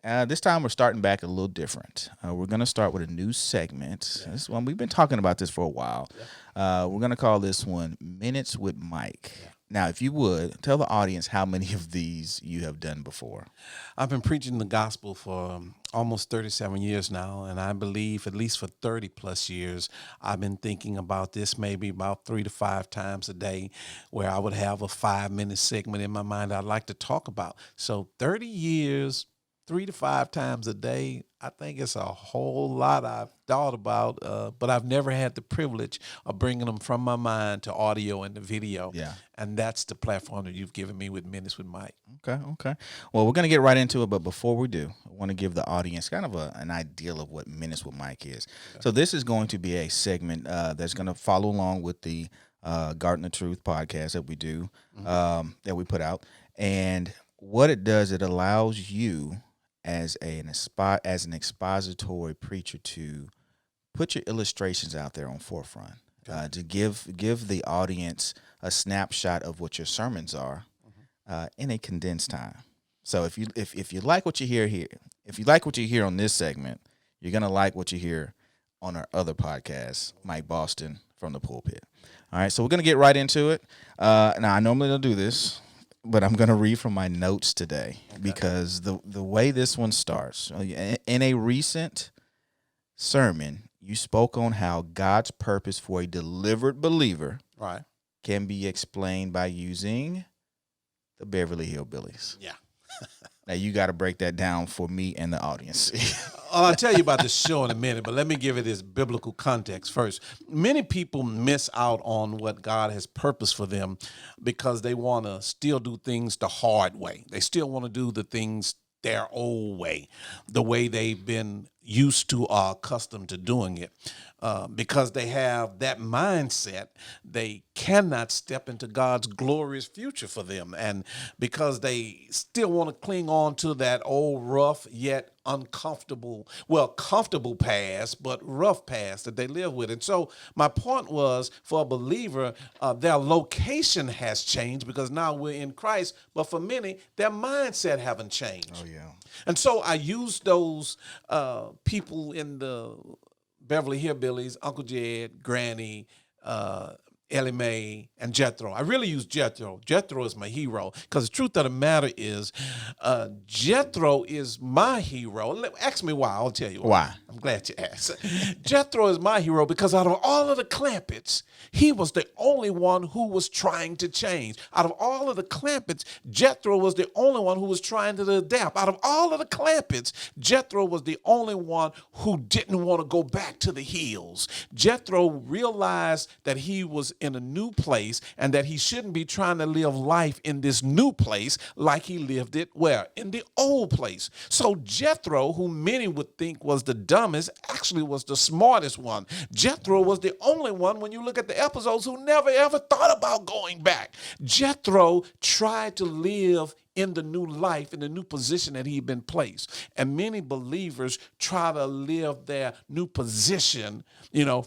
This time we're starting back a little different. We're going to start with a new segment. This one we've been talking about this for a while. We're going to call this one Minutes with Mike. Now, if you would, tell the audience how many of these you have done before. I've been preaching the gospel for almost 37 years now, and I believe at least for 30 plus years, I've been thinking about this maybe about 3 to 5 times a day, where I would have a 5-minute segment in my mind I'd like to talk about. So 30 years, 3 to 5 times a day, I think it's a whole lot I've thought about, but I've never had the privilege of bringing them from my mind to audio and the video. Yeah. And that's the platform that you've given me with Minutes with Mike. Okay. Well, we're going to get right into it, but before we do, I want to give the audience kind of an idea of what Minutes with Mike is. So this is going to be a segment that's going to follow along with the Garden of Truth podcast that we do, that we put out. And what it does, it allows you as an expository preacher to put your illustrations out there on forefront, to give the audience a snapshot of what your sermons are in a condensed time. So if you like what you hear here, if you like what you hear on this segment, you're gonna like what you hear on our other podcast, Mike Boston from the Pulpit. All right, so we're gonna get right into it. Now I normally don't do this, but I'm going to read from my notes today because the way this one starts, in a recent sermon, you spoke on how God's purpose for a delivered believer can be explained by using the Beverly Hillbillies. Yeah. Now, you got to break that down for me and the audience. I'll tell you about the show in a minute, but let me give it this biblical context first. Many people miss out on what God has purposed for them because they want to still do things the hard way. They still want to do the things their old way, the way they've been used to or accustomed to doing it. Because they have that mindset, they cannot step into God's glorious future for them. And because they still want to cling on to that old rough yet uncomfortable, comfortable past, but rough past that they live with. And so my point was, for a believer, their location has changed because now we're in Christ. But for many, their mindset haven't changed. Oh, yeah. And so I used those people in the Beverly Hillbillies, Uncle Jed, Granny, Ellie Mae, and Jethro. I really use Jethro. Jethro is my hero because the truth of the matter is Jethro is my hero. Ask me why. I'll tell you why. I'm glad you asked. Jethro is my hero because out of all of the Clampetts, he was the only one who was trying to change. Out of all of the Clampetts, Jethro was the only one who was trying to adapt. Out of all of the Clampetts, Jethro was the only one who didn't want to go back to the hills. Jethro realized that he was in a new place and that he shouldn't be trying to live life in this new place like he lived it where? In the old place. So Jethro, who many would think was the dumbest, actually was the smartest one. Jethro was the only one, when you look at the episodes, who never ever thought about going back. Jethro tried to live in the new life, in the new position that he'd been placed. And many believers try to live their new position,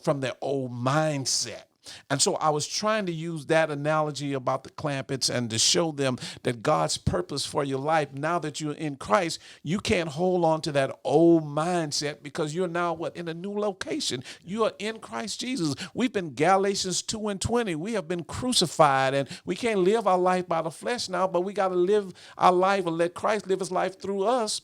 from their old mindset. And so I was trying to use that analogy about the Clampetts and to show them that God's purpose for your life, now that you're in Christ, you can't hold on to that old mindset because you're now in a new location. You are in Christ Jesus. We've been Galatians 2:20. We have been crucified and we can't live our life by the flesh now, but we got to live our life and let Christ live his life through us.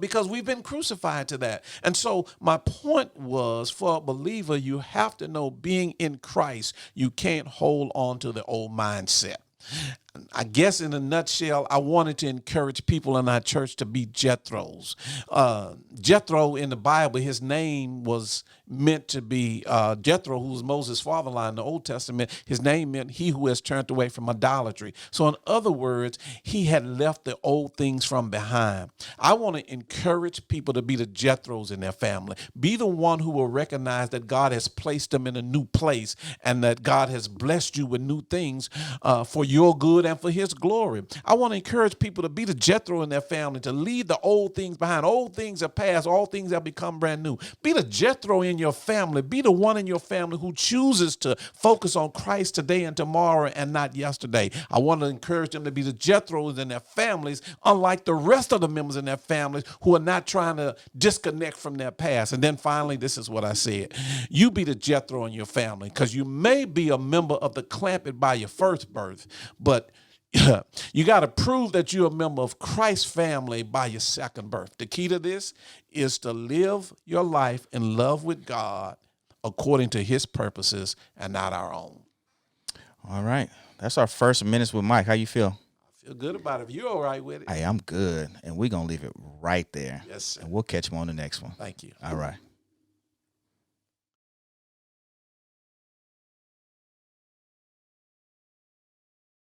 Because we've been crucified to that. And so my point was, for a believer, you have to know, being in Christ, you can't hold on to the old mindset. I guess in a nutshell, I wanted to encourage people in our church to be Jethros. Jethro in the Bible, his name was meant to be Jethro, who was Moses' father-in-law in the Old Testament. His name meant he who has turned away from idolatry. So in other words, he had left the old things from behind. I want to encourage people to be the Jethros in their family. Be the one who will recognize that God has placed them in a new place and that God has blessed you with new things for your good good and for his glory. I want to encourage people to be the Jethro in their family, to leave the old things behind. Old things have passed. All things have become brand new. Be the Jethro in your family. Be the one in your family who chooses to focus on Christ today and tomorrow and not yesterday. I want to encourage them to be the Jethros in their families, unlike the rest of the members in their families who are not trying to disconnect from their past. And then finally, this is what I said. You be the Jethro in your family, because you may be a member of the Clampett by your first birth, but you got to prove that you're a member of Christ's family by your second birth. The key to this is to live your life in love with God according to his purposes and not our own. All right. That's our first Minutes with Mike. How you feel? I feel good about it. If you're all right with it. Hey, I'm good. And we're going to leave it right there. Yes, sir. And we'll catch you on the next one. Thank you. All right.